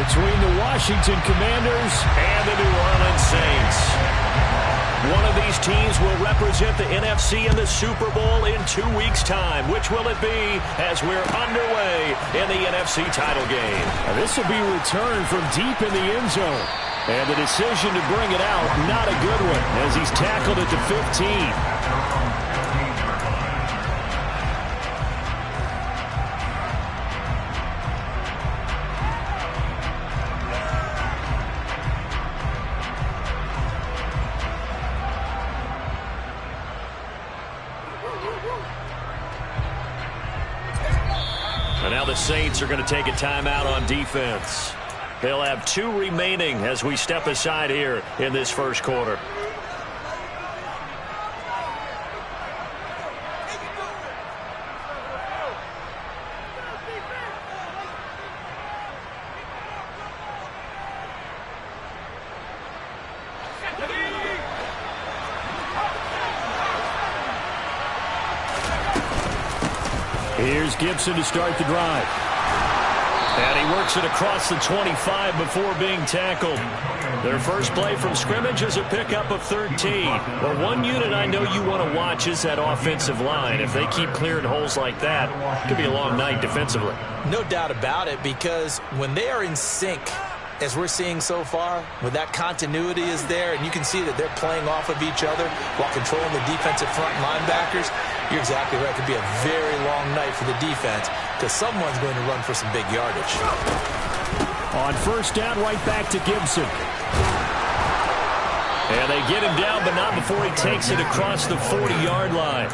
between the Washington Commanders and the New Orleans Saints. One of these teams will represent the NFC in the Super Bowl in 2 weeks' time. Which will it be as we're underway in the NFC title game? Now, this will be returned from deep in the end zone. And the decision to bring it out, not a good one, as he's tackled at the 15. And now the Saints are going to take a timeout on defense. They'll have 2 remaining as we step aside here in this first quarter. Here's Gibson to start the drive. And he works it across the 25 before being tackled. Their first play from scrimmage is a pickup of 13. Well, one unit I know you want to watch is that offensive line. If they keep clearing holes like that, it could be a long night defensively. No doubt about it, because when they are in sync, as we're seeing so far, when that continuity is there and you can see that they're playing off of each other while controlling the defensive front linebackers, you're exactly right. It could be a very long night for the defense because someone's going to run for some big yardage. On first down, right back to Gibson. And they get him down, but not before he takes it across the 40-yard line.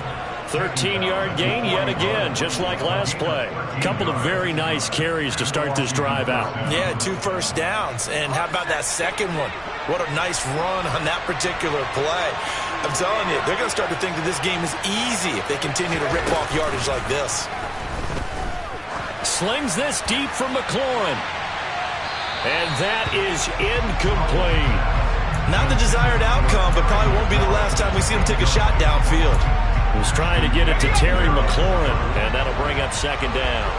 13-yard gain yet again, just like last play. A couple of very nice carries to start this drive out. Yeah, 2 first downs. And how about that second one? What a nice run on that particular play. I'm telling you, they're going to start to think that this game is easy if they continue to rip off yardage like this. Slings this deep from McLaurin. And that is incomplete. Not the desired outcome, but probably won't be the last time we see him take a shot downfield. He's trying to get it to Terry McLaurin, and that'll bring up second down.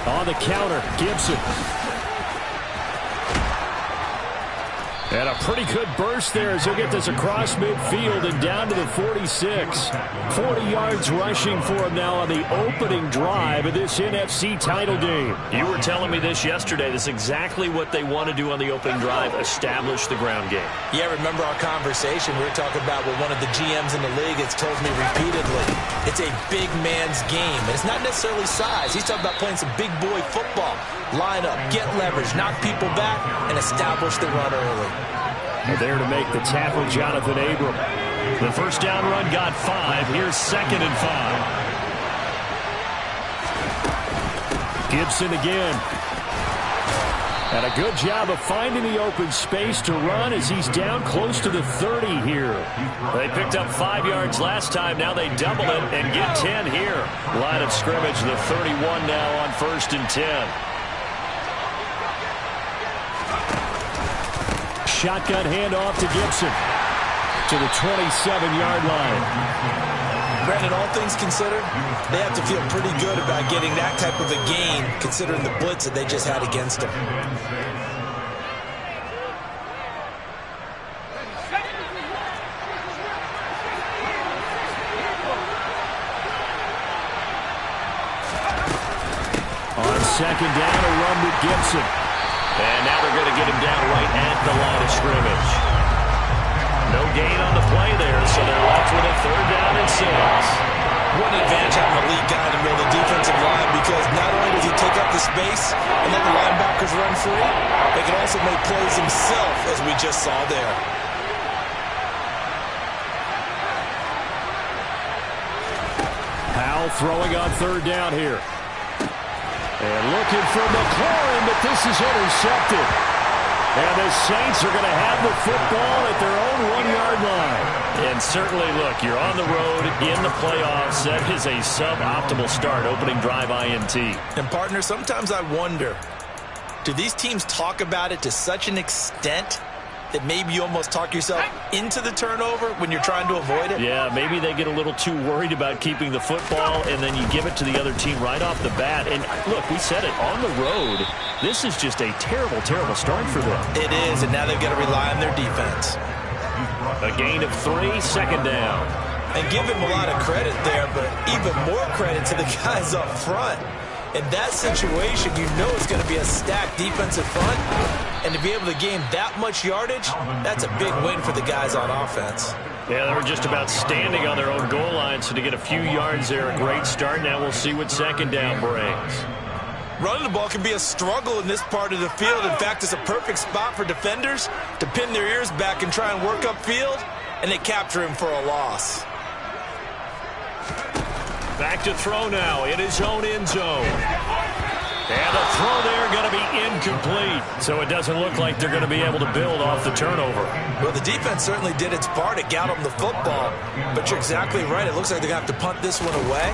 On the counter, Gibson. And a pretty good burst there as he'll get this across midfield and down to the 46. 40 yards rushing for him now on the opening drive of this NFC title game. You were telling me this yesterday. This is exactly what they want to do on the opening drive, establish the ground game. Yeah, remember our conversation? We were talking about what one of the GMs in the league has told me repeatedly. It's a big man's game. And it's not necessarily size. He's talking about playing some big boy football. Line up, get leverage, knock people back, and establish the run early. And there to make the tackle, Jonathan Abram. The first down run got 5. Here's 2nd and 5. Gibson again. And a good job of finding the open space to run as he's down close to the 30 here. They picked up 5 yards last time. Now they double it and get 10 here. Line of scrimmage, the 31 now on 1st and 10. Shotgun handoff to Gibson to the 27-yard line. Brandon, all things considered, they have to feel pretty good about getting that type of a gain considering the blitz that they just had against them. On second down, a run with Gibson. And now they're going to get him down right at the line of scrimmage. No gain on the play there, so they're left with a 3rd down and 6. What an advantage having a lead guy in the middle of the defensive line, because not only does he take up the space and let the linebackers run free, they can also make plays himself, as we just saw there. Powell throwing on 3rd down here. And looking for McLaurin, but this is intercepted. And the Saints are going to have the football at their own 1-yard line. And certainly, look, you're on the road in the playoffs. That is a suboptimal start, opening drive INT. And, partner, sometimes I wonder, do these teams talk about it to such an extent that maybe you almost talk yourself into the turnover when you're trying to avoid it? Yeah, maybe they get a little too worried about keeping the football, and then you give it to the other team right off the bat. And look, we said it, on the road, this is just a terrible, terrible start for them. It is, and now they've got to rely on their defense. A gain of 3, second down. And give him a lot of credit there, but even more credit to the guys up front. In that situation, you know it's going to be a stacked defensive front. And to be able to gain that much yardage, that's a big win for the guys on offense. Yeah, they were just about standing on their own goal line, so to get a few yards there, a great start. Now we'll see what second down brings. Running the ball can be a struggle in this part of the field. In fact, it's a perfect spot for defenders to pin their ears back and try and work upfield, and they capture him for a loss. Back to throw now in his own end zone. And a throw there going to be incomplete. So it doesn't look like they're going to be able to build off the turnover. Well, the defense certainly did its part to get them the football. But you're exactly right. It looks like they're going to have to punt this one away.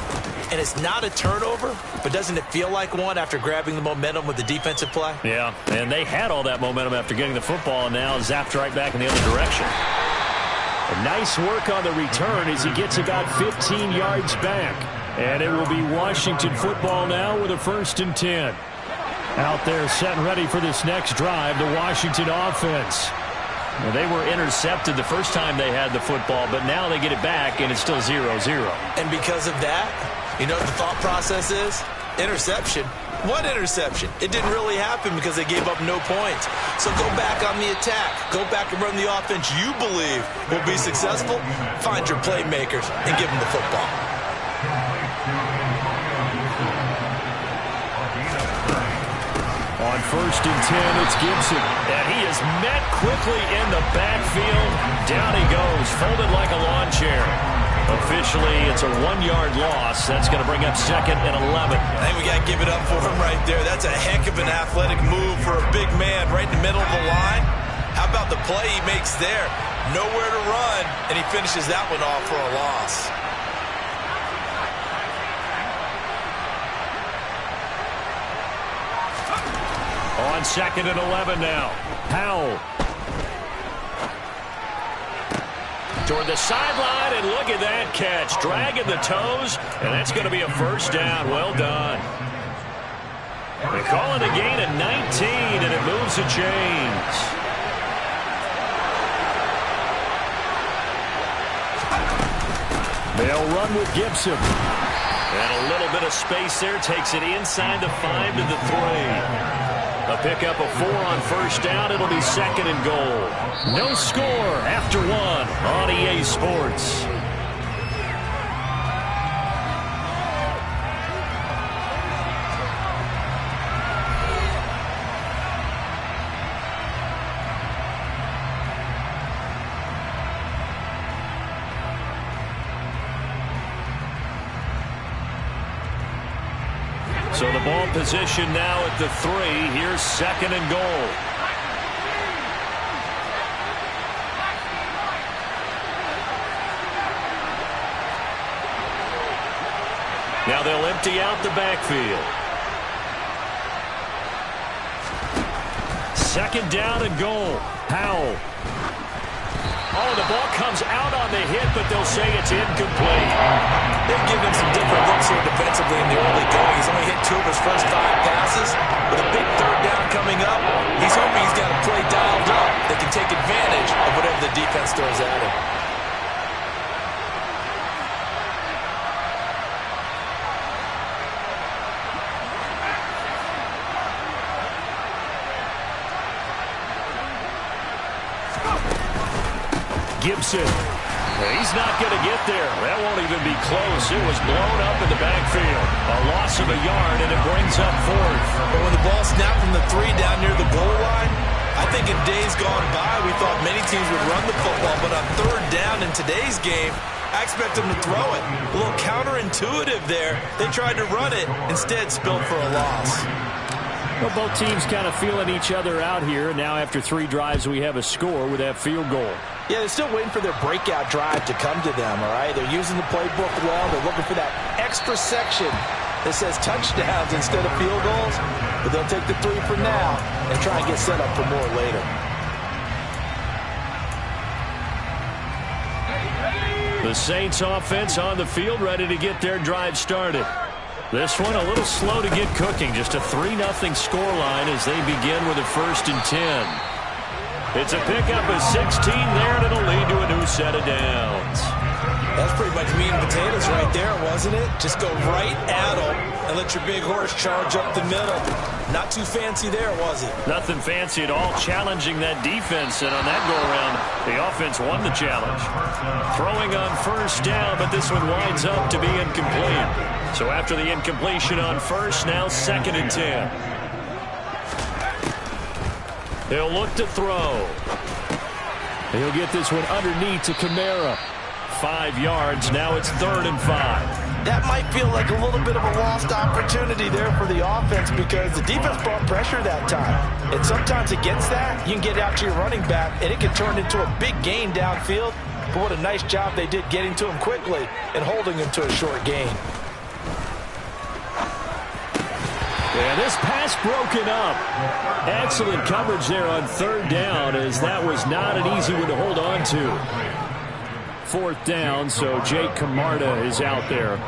And it's not a turnover, but doesn't it feel like one after grabbing the momentum with the defensive play? Yeah, and they had all that momentum after getting the football, and now zapped right back in the other direction. A nice work on the return as he gets about 15 yards back. And it will be Washington football now with a 1st and 10. Out there set and ready for this next drive, the Washington offense. Well, they were intercepted the first time they had the football, but now they get it back, and it's still 0-0. And because of that, you know what the thought process is? Interception. What interception? It didn't really happen because they gave up no points. So go back on the attack. Go back and run the offense you believe will be successful. Find your playmakers and give them the football. On 1st and 10, it's Gibson. And he is met quickly in the backfield. Down he goes, folded like a lawn chair. Officially, it's a 1-yard loss. That's going to bring up 2nd and 11. I think we got to give it up for him right there. That's a heck of an athletic move for a big man right in the middle of the line. How about the play he makes there? Nowhere to run, and he finishes that one off for a loss. On 2nd and 11 now. Powell. Toward the sideline, and look at that catch. Dragging the toes, and that's going to be a 1st down. Well done. They call it a gain of 19, and it moves the chains. They'll run with Gibson. And a little bit of space there. Takes it inside the 5 to the 3. A pickup of 4 on 1st down. It'll be 2nd and goal. No score after 1 on EA Sports. So the ball position now at the 3. Here's 2nd and goal. Now they'll empty out the backfield. 2nd down and goal. Powell. Oh, the ball comes out on the hit, but they'll say it's incomplete. They've given him some different looks here defensively in the early going. He's only hit 2 of his first 5 passes. With a big 3rd down coming up, he's hoping he's got a play dialed up that can take advantage of whatever the defense throws at him. Gibson. He's not going to get there. That won't even be close. It was blown up in the backfield. A loss of a yard, and it brings up 4th. But when the ball snapped from the 3 down near the goal line, I think in days gone by, we thought many teams would run the football. But on 3rd down in today's game, I expect them to throw it. A little counterintuitive there. They tried to run it, instead spilled for a loss. Well, both teams kind of feeling each other out here. Now after 3 drives, we have a score with that field goal. Yeah, they're still waiting for their breakout drive to come to them, all right? They're using the playbook well. They're looking for that extra section that says touchdowns instead of field goals. But they'll take the 3 for now and try and get set up for more later. The Saints offense on the field, ready to get their drive started. This one a little slow to get cooking. Just a 3-0 scoreline as they begin with a 1st and 10. It's a pickup of 16 there, and it'll lead to a new set of downs. That's pretty much meat and potatoes right there, wasn't it? Just go right at them and let your big horse charge up the middle. Not too fancy there, was it? Nothing fancy at all, challenging that defense, and on that go-around, the offense won the challenge. Throwing on 1st down, but this one winds up to be incomplete. So after the incompletion on 1st, now 2nd and 10. He'll look to throw. He'll get this one underneath to Kamara. 5 yards. Now it's 3rd and 5. That might feel like a little bit of a lost opportunity there for the offense because the defense brought pressure that time. And sometimes against that, you can get out to your running back, and it can turn into a big gain downfield. But what a nice job they did getting to him quickly and holding him to a short gain. Yeah, this pass broken up. Excellent coverage there on 3rd down, as that was not an easy one to hold on to. 4th down, so Jake Camarda is out there.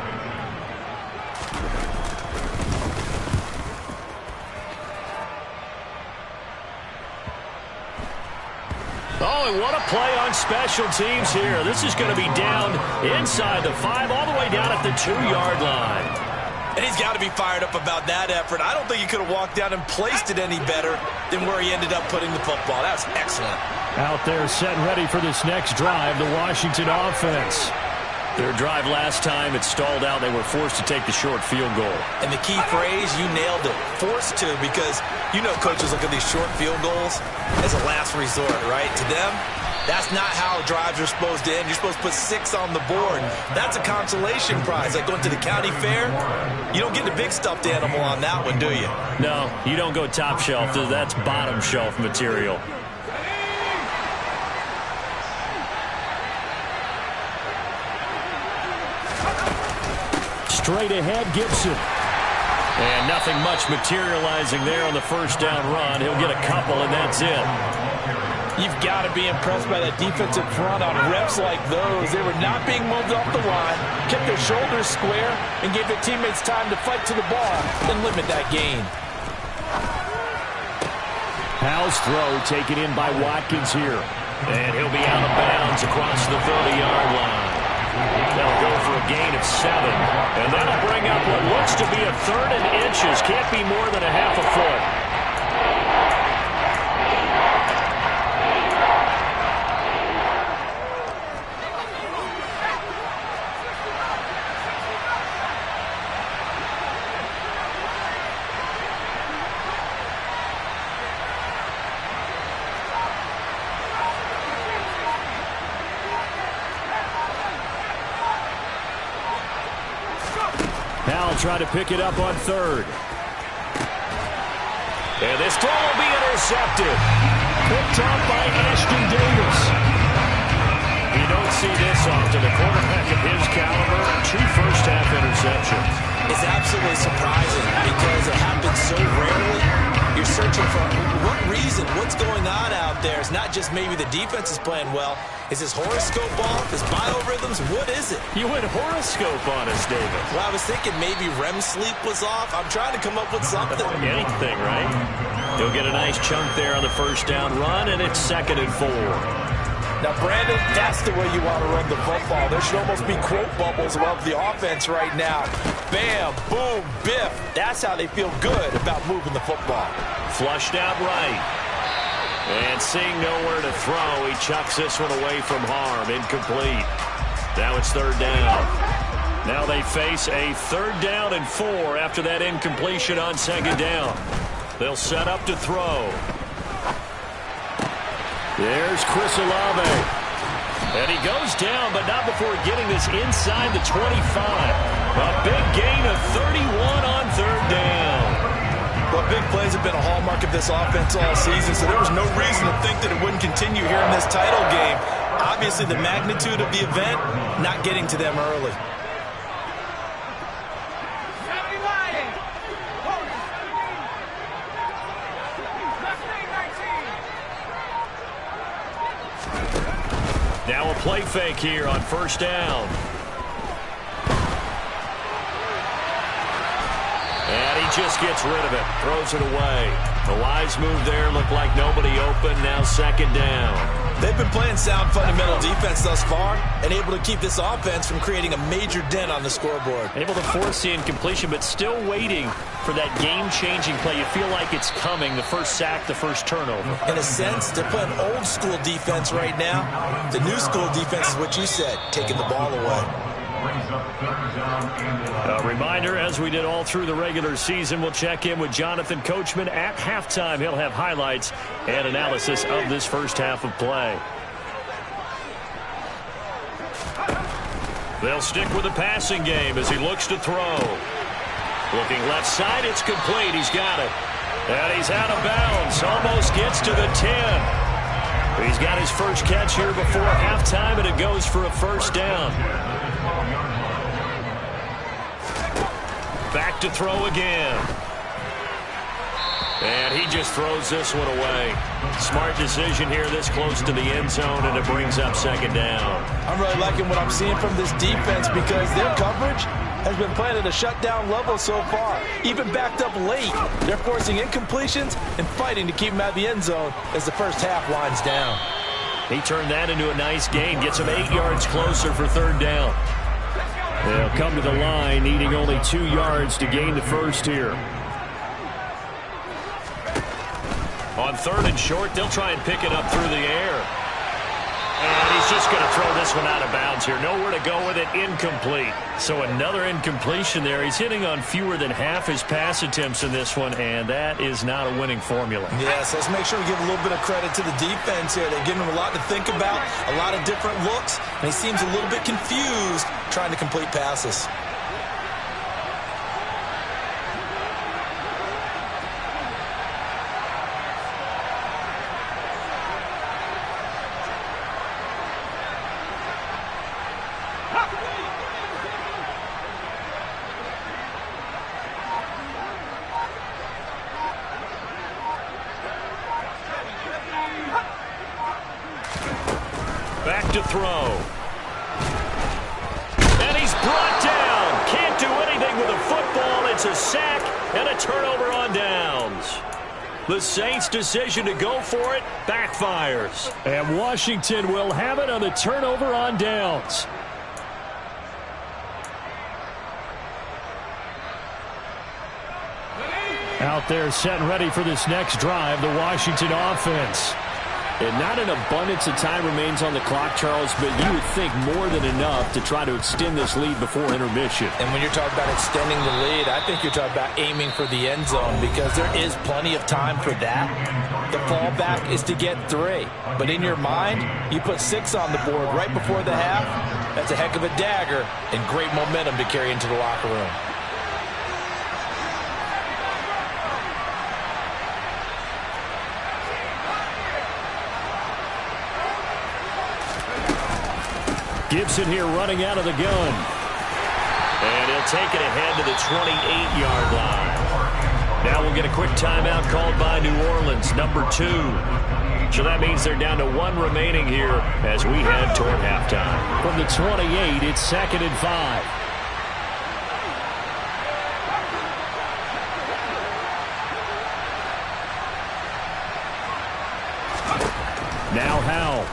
Oh, and what a play on special teams here. This is going to be down inside the 5, all the way down at the 2-yard line. And he's got to be fired up about that effort. I don't think he could have walked down and placed it any better than where he ended up putting the football. That's excellent. Out there set ready for this next drive, the Washington offense. Their drive last time, it stalled out. They were forced to take the short field goal. And the key phrase, you nailed it. Forced to, because you know coaches look at these short field goals as a last resort, right? To them, that's not how drives are supposed to end. You're supposed to put 6 on the board. That's a consolation prize. Like going to the county fair, you don't get the big stuffed animal on that one, do you? No, you don't go top shelf. That's bottom shelf material. Straight ahead, Gibson. And nothing much materializing there on the 1st down run. He'll get a couple, and that's it. You've got to be impressed by that defensive front on reps like those. They were not being moved off the line, kept their shoulders square, and gave their teammates time to fight to the ball and limit that gain. Powell's throw taken in by Watkins here. And he'll be out of bounds across the 30-yard line. They'll go for a gain of 7. And that'll bring up what looks to be a 3rd and inches. Can't be more than a half a foot. Try to pick it up on 3rd. And this throw will be intercepted. Picked off by Ashton Davis. You don't see this often. A quarterback of his caliber, 2 first-half interceptions. It's absolutely surprising because it happens so rarely. You're searching for what reason, what's going on out there. It's not just maybe the defense is playing well. Is his horoscope off? His biorhythms? What is it? You went horoscope on us, David. Well, I was thinking maybe REM sleep was off. I'm trying to come up with something. Anything, right? He'll get a nice chunk there on the 1st down run, and it's 2nd and 4. Now, Brandon, that's the way you want to run the football. There should almost be quote bubbles above the offense right now. Bam, boom, biff. That's how they feel good about moving the football. Flushed out right. And seeing nowhere to throw, he chucks this one away from harm. Incomplete. Now it's 3rd down. Now they face a 3rd down and 4 after that incompletion on 2nd down. They'll set up to throw. There's Chris Olave. And he goes down, but not before getting this inside the 25. A big gain of 31 on 3rd down. Well, big plays have been a hallmark of this offense all season, so there was no reason to think that it wouldn't continue here in this title game. Obviously, the magnitude of the event not getting to them early. Now a play fake here on first down. And he just gets rid of it, throws it away. A wise move there, looked like nobody open, now second down. They've been playing sound fundamental defense thus far and able to keep this offense from creating a major dent on the scoreboard. Able to force the incompletion, but still waiting for that game-changing play. You feel like it's coming, the first sack, the first turnover. In a sense, they're playing old-school defense right now. The new-school defense is what you said, taking the ball away. A reminder, as we did all through the regular season, we'll check in with Jonathan Coachman at halftime. He'll have highlights and analysis of this first half of play. They'll stick with the passing game as he looks to throw. Looking left side, it's complete. He's got it. And he's out of bounds. Almost gets to the 10. He's got his first catch here before halftime, and it goes for a first down. Back to throw again. And he just throws this one away. Smart decision here this close to the end zone, and it brings up second down. I'm really liking what I'm seeing from this defense because their coverage has been playing at a shutdown level so far. Even backed up late, they're forcing incompletions and fighting to keep them out of the end zone as the first half winds down. He turned that into a nice gain, gets him 8 yards closer for third down. They'll come to the line, needing only 2 yards to gain the first here. On third and short, they'll try and pick it up through the air. And he's just going to throw this one out of bounds here. Nowhere to go with it, incomplete. So another incompletion there. He's hitting on fewer than half his pass attempts in this one, and that is not a winning formula. Yes, let's make sure we give a little bit of credit to the defense here. They're giving him a lot to think about, a lot of different looks, and he seems a little bit confused trying to complete passes. Back to throw. And he's brought down. Can't do anything with a football. It's a sack and a turnover on downs. The Saints' decision to go for it backfires. And Washington will have it on the turnover on downs. Out there set and ready for this next drive, the Washington offense. And not an abundance of time remains on the clock, Charles, but you would think more than enough to try to extend this lead before intermission. And when you're talking about extending the lead, I think you're talking about aiming for the end zone because there is plenty of time for that. The fallback is to get 3. But in your mind, you put 6 on the board right before the half. That's a heck of a dagger and great momentum to carry into the locker room. Gibson here running out of the gun. And he'll take it ahead to the 28-yard line. Now we'll get a quick timeout called by New Orleans, number 2. So that means they're down to 1 remaining here as we head toward halftime. From the 28, it's 2nd and 5. Now Howell.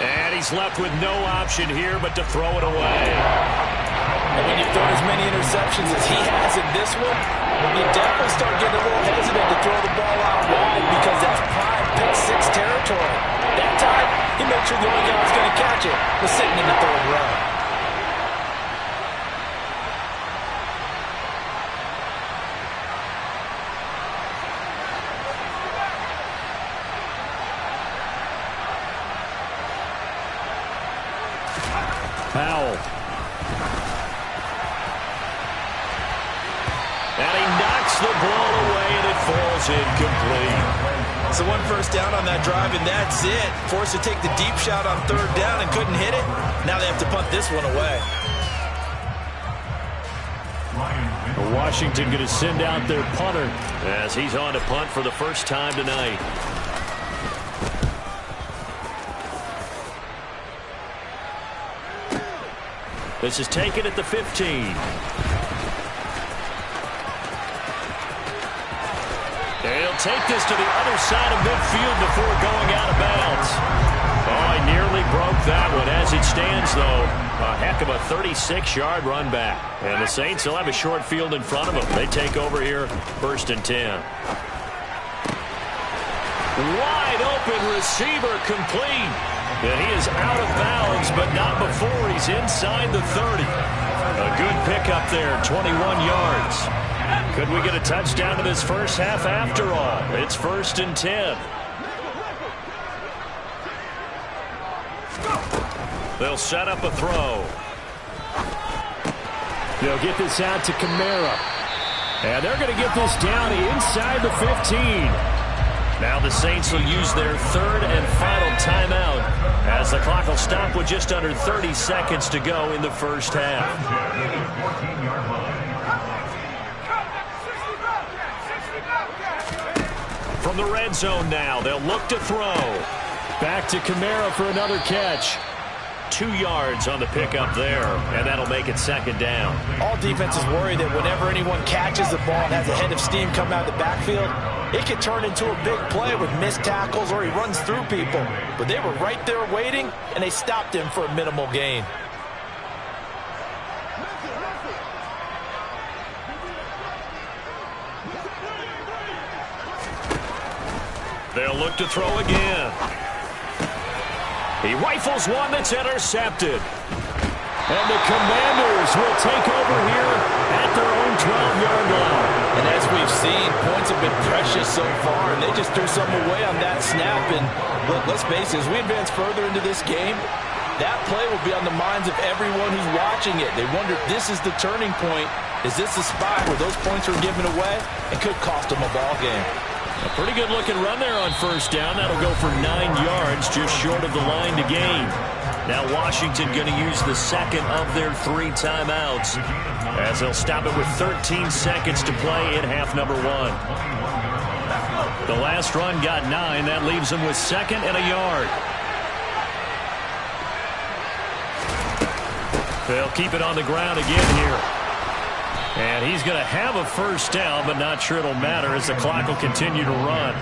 And he's left with no option here but to throw it away. And when you've thrown as many interceptions as he has in this one, you definitely start getting a little hesitant to throw the ball out wide because that's prime pick-6 territory. That time, he made sure the only guy who was going to catch it was sitting in the third row. Howell. And he knocks the ball away, and it falls incomplete. So 1 first down on that drive, and that's it. Forced to take the deep shot on third down and couldn't hit it. Now they have to punt this one away. Washington going to send out their punter as he's on to punt for the first time tonight. This is taken at the 15. They'll take this to the other side of midfield before going out of bounds. Oh, he nearly broke that one. As it stands, though, a heck of a 36-yard run back. And the Saints will have a short field in front of them. They take over here, 1st and 10. Wide open receiver complete. And he is out of bounds, but not before he's inside the 30. A good pickup there, 21 yards. Could we get a touchdown to this first half after all? It's 1st and 10. They'll set up a throw. They'll get this out to Kamara. And they're going to get this down inside the 15. Now the Saints will use their 3rd and final timeout as the clock will stop with just under 30 seconds to go in the first half. From the red zone now, they'll look to throw. Back to Kamara for another catch. 2 yards on the pickup there, and that'll make it 2nd down. All defenses worry that whenever anyone catches the ball and has a head of steam come out of the backfield, it could turn into a big play with missed tackles or he runs through people. But they were right there waiting, and they stopped him for a minimal gain. They'll look to throw again. He rifles one that's intercepted. And the Commanders will take over here at their own 12-yard line. And as we've seen, points have been precious so far, and they just threw some away on that snap. And look, let's face it, as we advance further into this game, that play will be on the minds of everyone who's watching it. They wonder, this is the turning point. Is this the spot where those points are given away? It could cost them a ball game. A pretty good-looking run there on 1st down. That'll go for 9 yards, just short of the line to gain. Now Washington going to use the 2nd of their 3 timeouts as they'll stop it with 13 seconds to play in half number 1. The last run got 9. That leaves them with 2nd and a yard. They'll keep it on the ground again here. And he's going to have a 1st down, but not sure it'll matter as the clock will continue to run.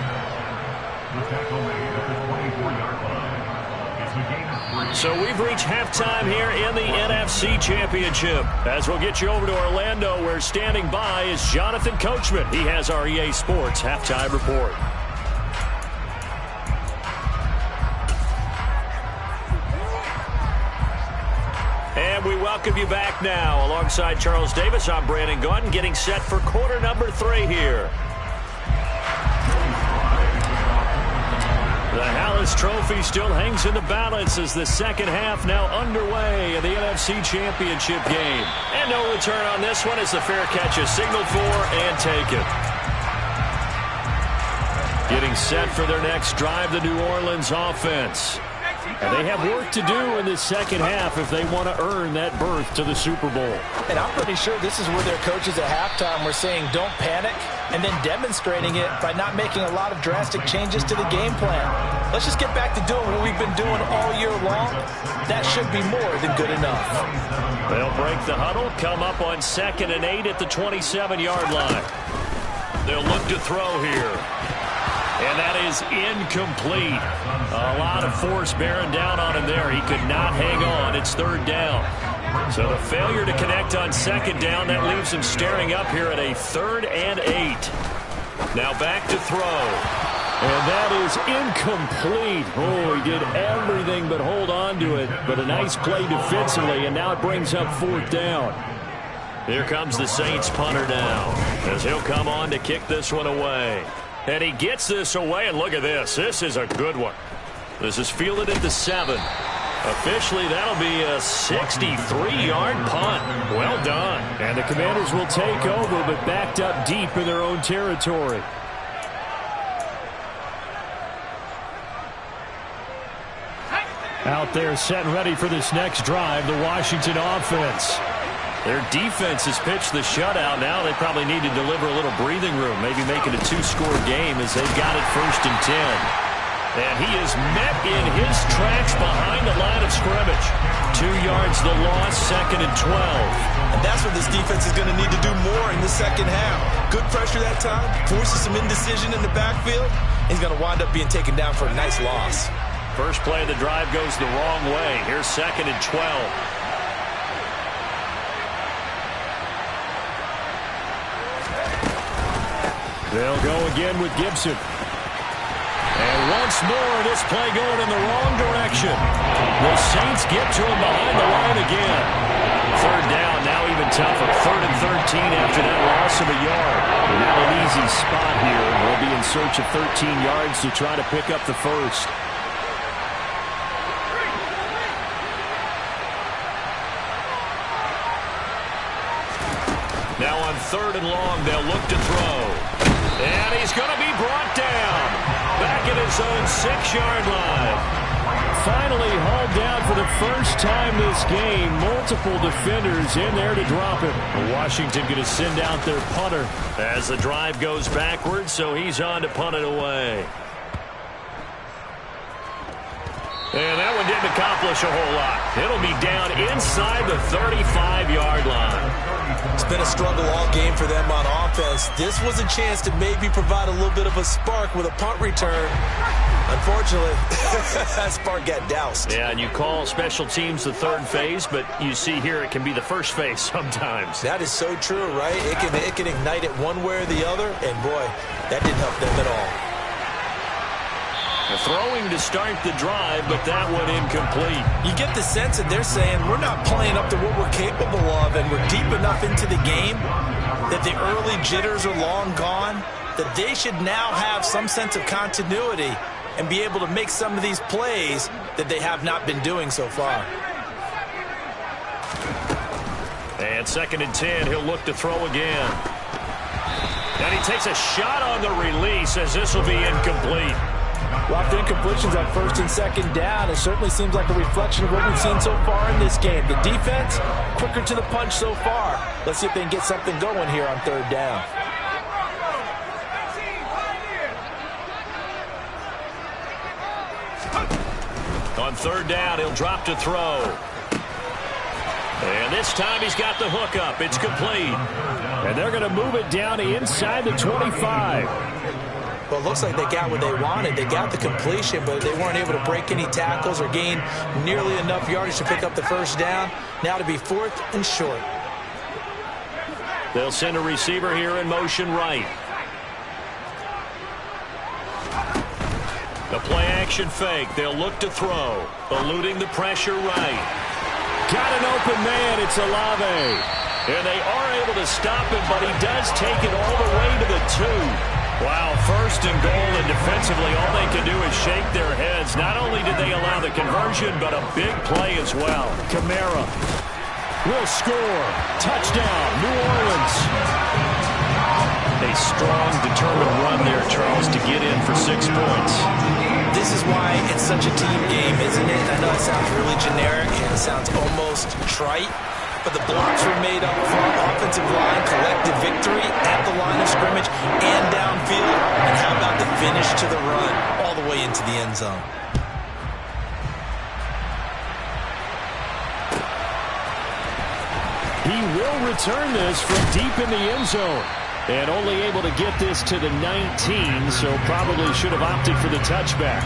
So we've reached halftime here in the NFC Championship. As we'll get you over to Orlando, where standing by is Jonathan Coachman. He has our EA Sports Halftime Report. And we welcome you back now. Alongside Charles Davis, I'm Brandon Gaudin, getting set for quarter number 3 here. The Hallis Trophy still hangs in the balance as the second half now underway in the NFC Championship game. And no return on this one as the fair catch is signaled for and taken. Getting set for their next drive, the New Orleans offense. And they have work to do in this second half if they want to earn that berth to the Super Bowl. And I'm pretty sure this is where their coaches at halftime were saying don't panic, and then demonstrating it by not making a lot of drastic changes to the game plan. Let's just get back to doing what we've been doing all year long. That should be more than good enough. They'll break the huddle, come up on 2nd and 8 at the 27-yard line. They'll look to throw here. And that is incomplete. A lot of force bearing down on him there. He could not hang on. It's 3rd down. So the failure to connect on 2nd down, that leaves him staring up here at a 3rd and 8. Now back to throw. And that is incomplete. Oh, he did everything but hold on to it. But a nice play defensively, and now it brings up 4th down. Here comes the Saints punter now, as he'll come on to kick this one away. And he gets this away, and look at this. This is a good one. This is fielded at the 7. Officially, that'll be a 63-yard punt. Well done. And the Commanders will take over, but backed up deep in their own territory. Out there set and ready for this next drive, the Washington offense. Their defense has pitched the shutout. Now they probably need to deliver a little breathing room, maybe make it a 2-score game as they've got it 1st and 10. And he is met in his tracks behind the line of scrimmage. 2 yards the loss, 2nd and 12. And that's what this defense is going to need to do more in the second half. Good pressure that time, forces some indecision in the backfield. He's going to wind up being taken down for a nice loss. First play of the drive goes the wrong way. Here's 2nd and 12. They'll go again with Gibson. And once more, this play going in the wrong direction. The Saints get to him behind the line again. 3rd down, now even tougher. 3rd and 13 after that loss of a yard. Not an easy spot here. We'll be in search of 13 yards to try to pick up the first. Now on 3rd and long, they'll look to throw. And he's going to be brought down. Back at his own 6-yard line. Finally hauled down for the first time this game. Multiple defenders in there to drop him. Washington going to send out their punter. As the drive goes backwards, so he's on to punt it away. And that one didn't accomplish a whole lot. It'll be down inside the 35-yard line. It's been a struggle all game for them on offense. This was a chance to maybe provide a little bit of a spark with a punt return. Unfortunately, that spark got doused. Yeah, and you call special teams the 3rd phase, but you see here it can be the 1st phase sometimes. That is so true, right? It can ignite it one way or the other, and boy, that didn't help them at all. Throwing to start the drive, but that one incomplete. You get the sense that they're saying we're not playing up to what we're capable of, and we're deep enough into the game that the early jitters are long gone, that they should now have some sense of continuity and be able to make some of these plays that they have not been doing so far. And 2nd and 10, he'll look to throw again. And he takes a shot on the release as this will be incomplete. Locked incompletions on 1st and 2nd down. It certainly seems like a reflection of what we've seen so far in this game. The defense, quicker to the punch so far. Let's see if they can get something going here on 3rd down. On 3rd down, he'll drop to throw. And this time he's got the hook up. It's complete. And they're going to move it down inside the 25. Well, it looks like they got what they wanted. They got the completion, but they weren't able to break any tackles or gain nearly enough yardage to pick up the 1st down. Now to be 4th and short. They'll send a receiver here in motion right. The play-action fake. They'll look to throw. Eluding the pressure right. Got an open man. It's Olave. And they are able to stop him, but he does take it all the way to the 2. Wow, 1st and goal, and defensively all they can do is shake their heads. Not only did they allow the conversion, but a big play as well. Kamara will score. Touchdown, New Orleans. A strong, determined run there, Charles, to get in for 6 points. This is why it's such a team game, isn't it? I know it sounds really generic and it sounds almost trite, but the blocks were made up front, offensive line, collective victory at the line of scrimmage and downfield. And how about the finish to the run all the way into the end zone? He will return this from deep in the end zone. And only able to get this to the 19, so probably should have opted for the touchback.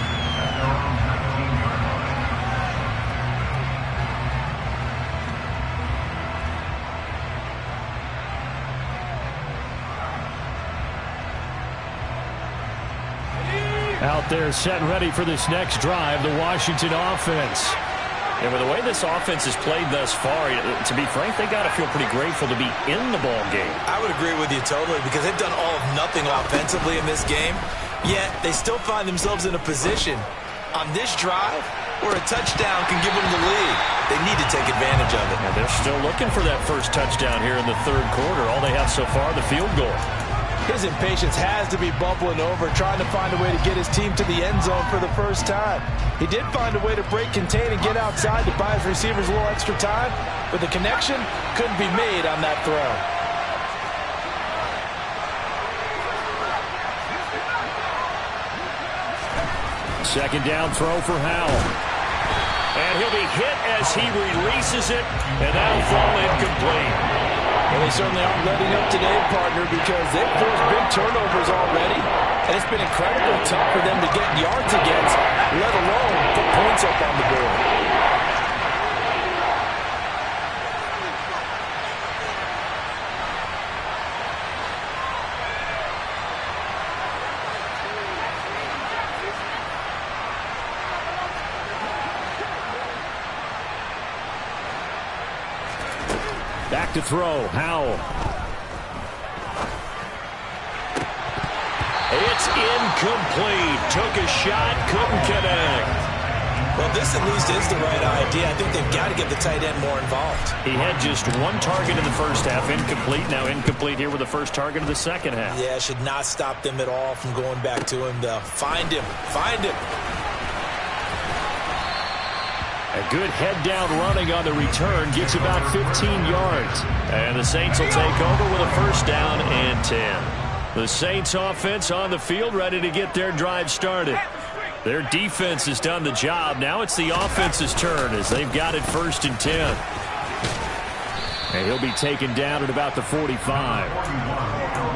Out there set and ready for this next drive, the Washington offense. And with the way this offense has played thus far, to be frank, they got to feel pretty grateful to be in the ball game. I would agree with you totally because they've done all of nothing offensively in this game, yet they still find themselves in a position on this drive where a touchdown can give them the lead. They need to take advantage of it. And they're still looking for that first touchdown here in the 3rd quarter. All they have so far, the field goal. His impatience has to be bubbling over, trying to find a way to get his team to the end zone for the first time. He did find a way to break, contain, and get outside to buy his receivers a little extra time, but the connection couldn't be made on that throw. Second down throw for Howell. And he'll be hit as he releases it, and that'll fall incomplete. Well, they certainly aren't letting up today, partner, because they've forced big turnovers already. And it's been incredibly tough for them to get yards against, let alone put points up on the board. Back to throw, Howell. It's incomplete. Took a shot, couldn't connect. Well, this at least is the right idea. I think they've got to get the tight end more involved. He had just one target in the first half, incomplete. Now incomplete here with the first target of the second half. Yeah, should not stop them at all from going back to him. They'll find him. Find him. A good head-down running on the return gets about 15 yards. And the Saints will take over with a first down and 10. The Saints offense on the field ready to get their drive started. Their defense has done the job. Now it's the offense's turn as they've got it first and 10. And he'll be taken down at about the 45.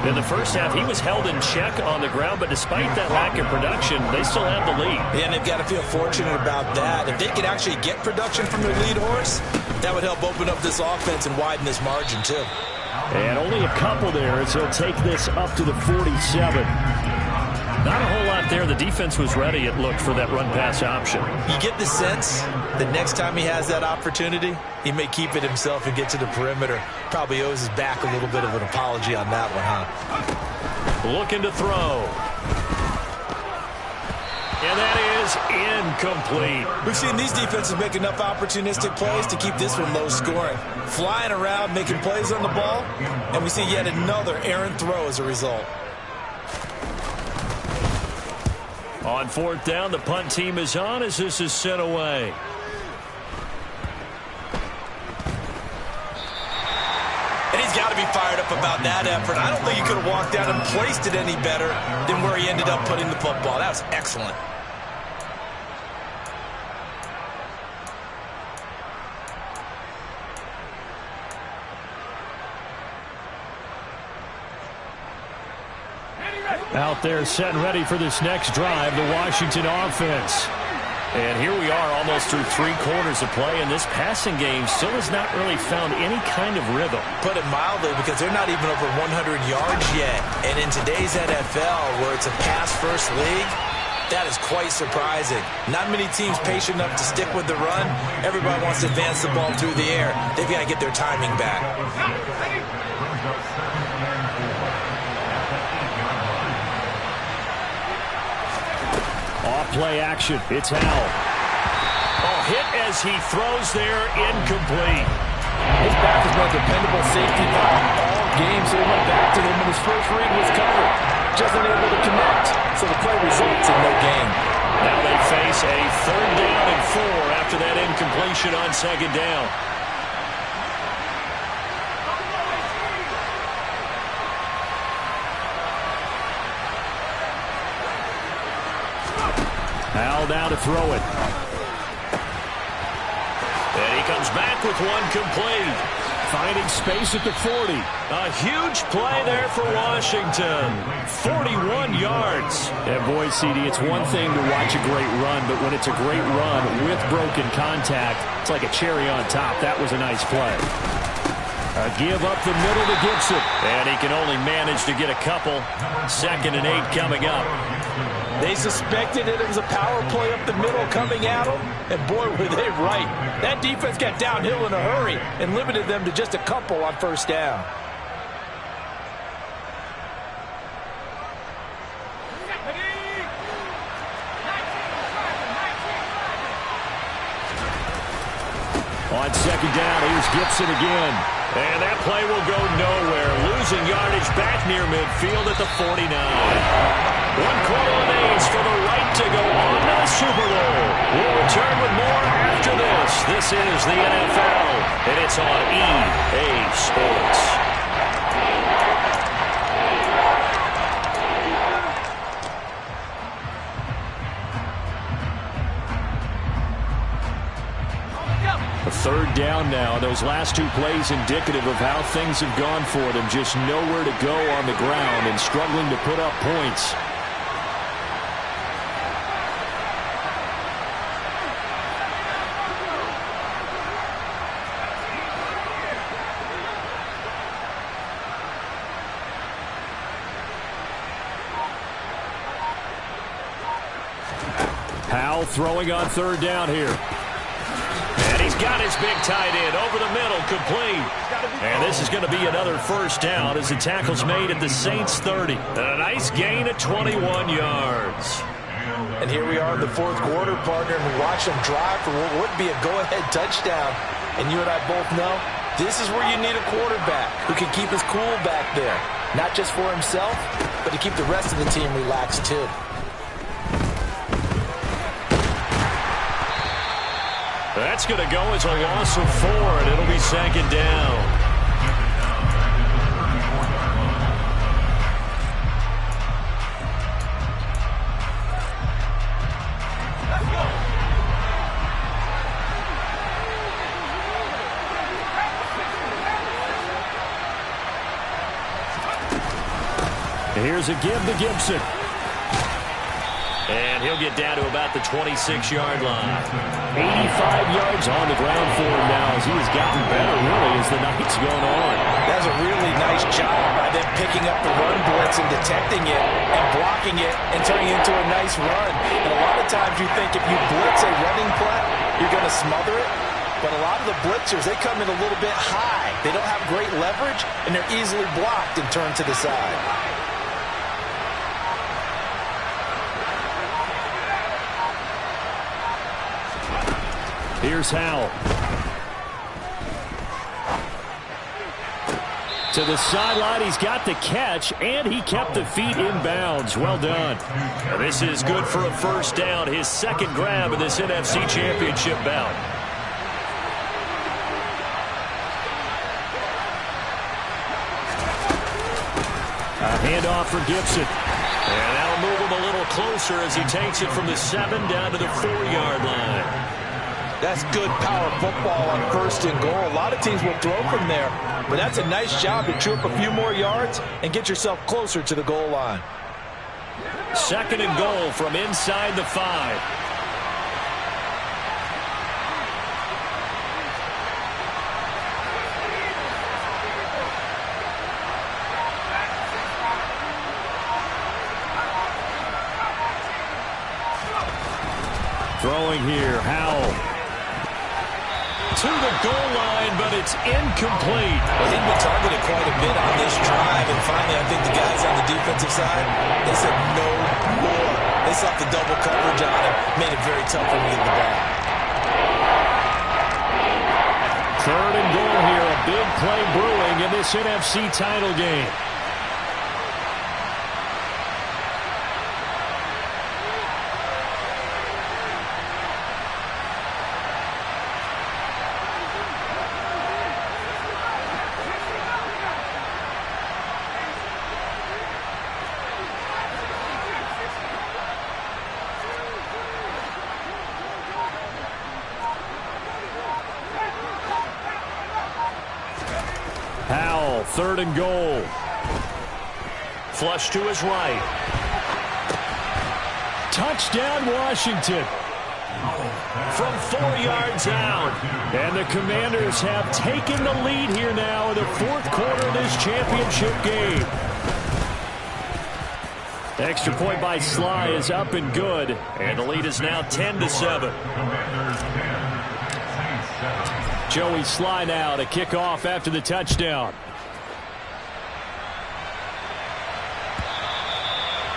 In the first half, he was held in check on the ground, but despite that lack of production, they still have the lead. Yeah, and they've got to feel fortunate about that. If they could actually get production from their lead horse, that would help open up this offense and widen this margin, too. And only a couple there as he'll take this up to the 47. Not a whole lot there. The defense was ready, it looked, for that run-pass option. You get the sense that next time he has that opportunity, he may keep it himself and get to the perimeter. Probably owes his back a little bit of an apology on that one, huh? Looking to throw. And that is incomplete. We've seen these defenses make enough opportunistic plays to keep this one low scoring. Flying around, making plays on the ball, and we see yet another errant throw as a result. On fourth down, the punt team is on as this is sent away. And he's got to be fired up about that effort. I don't think he could have walked out and placed it any better than where he ended up putting the football. That was excellent. Out there set and ready for this next drive, the Washington offense. And here we are almost through 3 quarters of play, and this passing game still has not really found any kind of rhythm. Put it mildly, because they're not even over 100 yards yet. And in today's NFL, where it's a pass-first league, that is quite surprising. Not many teams patient enough to stick with the run. Everybody wants to advance the ball through the air. They've got to get their timing back. Off-play action. It's Howell. Oh, hit as he throws there, incomplete. His back has been a dependable safety valve all game, so he went back to him when his first read was covered. Just unable to connect, so the play results in no gain. Now they face a 3rd down and 4 after that incompletion on 2nd down. Howell now to throw it. And he comes back with one complete. Finding space at the 40. A huge play there for Washington. 41 yards. And boy, CD, it's one thing to watch a great run, but when it's a great run with broken contact, it's like a cherry on top. That was a nice play. A give up the middle to Gibson. And he can only manage to get a couple. 2nd and 8 coming up. They suspected it was a power play up the middle coming at them, and boy, were they right. That defense got downhill in a hurry and limited them to just a couple on 1st down. On 2nd down, here's Gibson again. And that play will go nowhere. Losing yardage back near midfield at the 49. 1 quarter remains for the right to go on to the Super Bowl. We'll return with more after this. This is the NFL, and it's on EA Sports. Third down now. Those last two plays indicative of how things have gone for them. Just nowhere to go on the ground and struggling to put up points. Powell throwing on third down here. And he's got his big tight end over the middle, complete. And this is going to be another first down as the tackle's made at the Saints 30. And a nice gain of 21 yards. And here we are in the fourth quarter, partner, and we watch them drive for what would be a go-ahead touchdown. And you and I both know this is where you need a quarterback who can keep his cool back there. Not just for himself, but to keep the rest of the team relaxed too. That's going to go as a loss of 4, and it'll be second down. Here's a give to Gibson. And he'll get down to about the 26-yard line. 85 yards on the ground for him now as he has gotten better, really, as the night's going on. That's a really nice job by them picking up the run blitz and detecting it and blocking it and turning it into a nice run. And a lot of times you think if you blitz a running play, you're going to smother it. But a lot of the blitzers, they come in a little bit high. They don't have great leverage, and they're easily blocked and turned to the side. Here's Howell. To the sideline, he's got the catch, and he kept the feet in bounds. Well done. And this is good for a first down, his second grab in this NFC Championship bout. A handoff for Gibson. And that'll move him a little closer as he takes it from the 7 down to the 4-yard line. That's good power football on first and goal. A lot of teams will throw from there, but that's a nice job to chew up a few more yards and get yourself closer to the goal line. Second and goal from inside the 5. Throwing here, Howell. To the goal line, but it's incomplete. Well, he's been targeted quite a bit on this drive, and finally I think the guys on the defensive side, they said no more. They slapped the double coverage on him, made it very tough for him to get the ball. Third and goal here, a big play brewing in this NFC title game. Powell, third and goal. Flush to his right. Touchdown, Washington. From 4 yards out. And the Commanders have taken the lead here now in the fourth quarter of this championship game. Extra point by Sly is up and good. And the lead is now 10-7. Joey Sly now to kick off after the touchdown.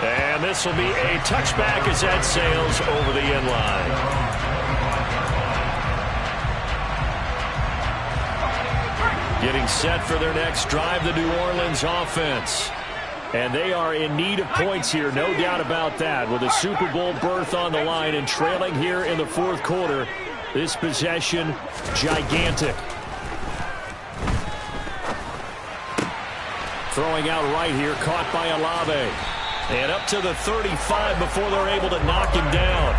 And this will be a touchback as that sails over the end line. Getting set for their next drive, the New Orleans offense. And they are in need of points here, no doubt about that. With a Super Bowl berth on the line and trailing here in the fourth quarter, this possession, gigantic. Throwing out right here, caught by Olave. And up to the 35 before they're able to knock him down.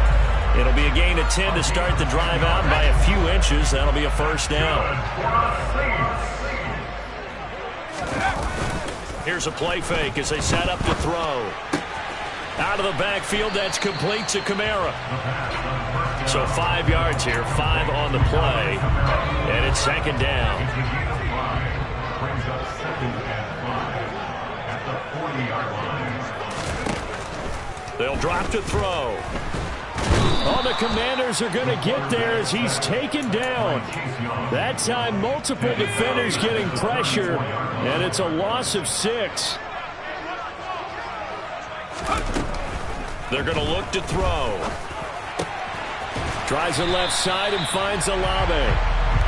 It'll be a gain of 10 to start the drive out by a few inches. That'll be a first down. Here's a play fake as they set up to throw. Out of the backfield, that's complete to Kamara. So 5 yards here, 5 on the play, and it's second down. They'll drop to throw. Oh, the Commanders are going to get there as he's taken down. That time, multiple defenders getting pressure, and it's a loss of 6. They're going to look to throw. Tries the left side and finds Olave.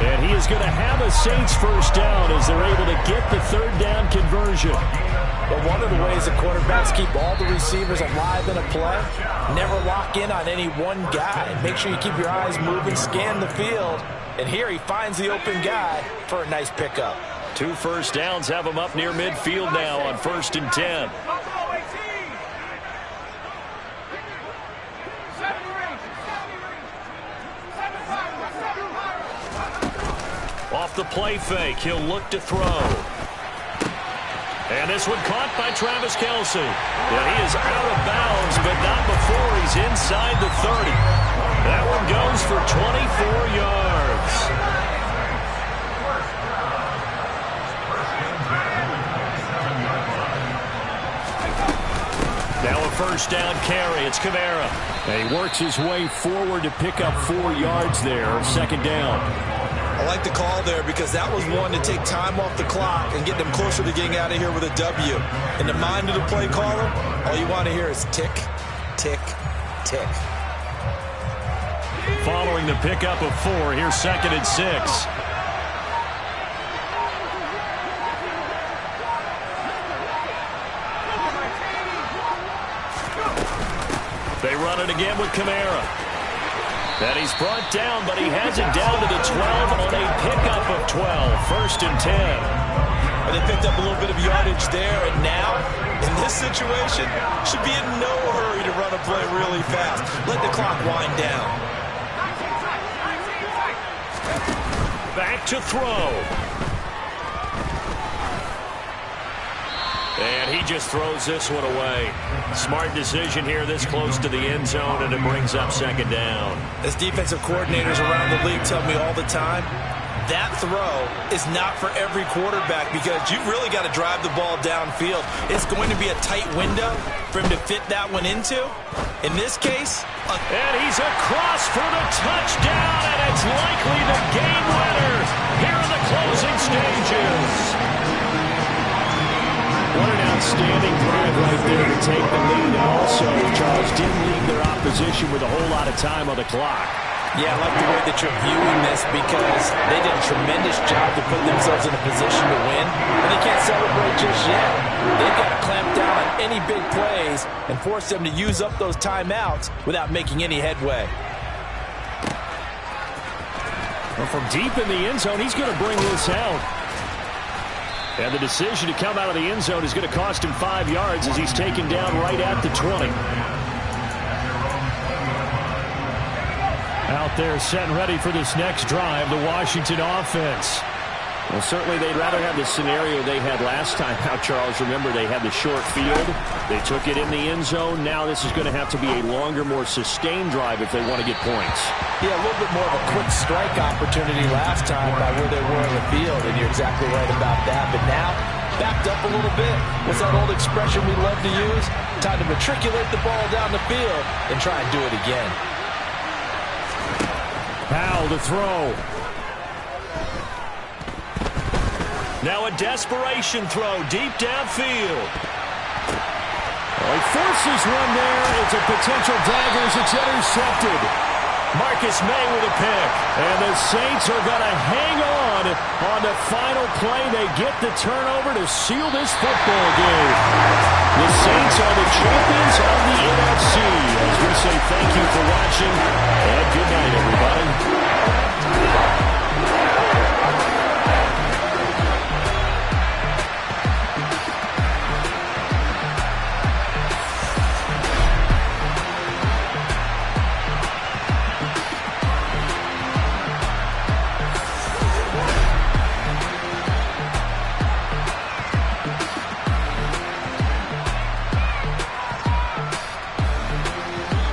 And he is going to have a Saints first down as they're able to get the third down conversion. But one of the ways the quarterbacks keep all the receivers alive in a play, never lock in on any one guy. Make sure you keep your eyes moving, scan the field. And here he finds the open guy for a nice pickup. 2 first downs have him up near midfield now on 1st and 10. Off the play fake, he'll look to throw. And this one caught by Travis Kelce. Yeah, he is out of bounds, but not before he's inside the 30. That one goes for 24 yards. Now a first down carry. It's Kamara. And he works his way forward to pick up 4 yards there. Second down. I like the call there because that was one to take time off the clock and get them closer to getting out of here with a W. In the mind of the play caller, all you want to hear is tick, tick, tick. Following the pickup of 4, here's 2nd and 6. They run it again with Kamara. And he's brought down, but he has it down to the 12 on a pickup of 12. 1st and 10. And they picked up a little bit of yardage there, and now, in this situation, should be in no hurry to run a play really fast. Let the clock wind down. Back to throw. And he just throws this one away. Smart decision here this close to the end zone, and it brings up 2nd down. As defensive coordinators around the league tell me all the time, that throw is not for every quarterback because you've really got to drive the ball downfield. It's going to be a tight window for him to fit that one into. In this case, and he's across for the touchdown, and it's likely the game winner here in the closing stages. What an outstanding drive right there to take the lead. And also, Charles didn't leave their opposition with a whole lot of time on the clock. Yeah, I like the way that you're viewing this because they did a tremendous job to put themselves in a position to win. And they can't celebrate just yet. They've got to clamp down on any big plays and force them to use up those timeouts without making any headway. Well, from deep in the end zone, he's going to bring this out. And the decision to come out of the end zone is going to cost him 5 yards as he's taken down right at the 20. Out there set and ready for this next drive, the Washington offense. Well, certainly they'd rather have the scenario they had last time. Now, Charles, remember they had the short field. They took it in the end zone. Now this is going to have to be a longer, more sustained drive if they want to get points. Yeah, a little bit more of a quick strike opportunity last time by where they were in the field, and you're exactly right about that. But now, backed up a little bit. What's that old expression we love to use? Time to matriculate the ball down the field and try and do it again. Powell to throw. Now a desperation throw deep downfield. Well, he forces one there. It's a potential dagger as it's intercepted. Marcus May with a pick. And the Saints are going to hang on the final play. They get the turnover to seal this football game. The Saints are the champions of the NFC. As we say thank you for watching, and good night, everybody.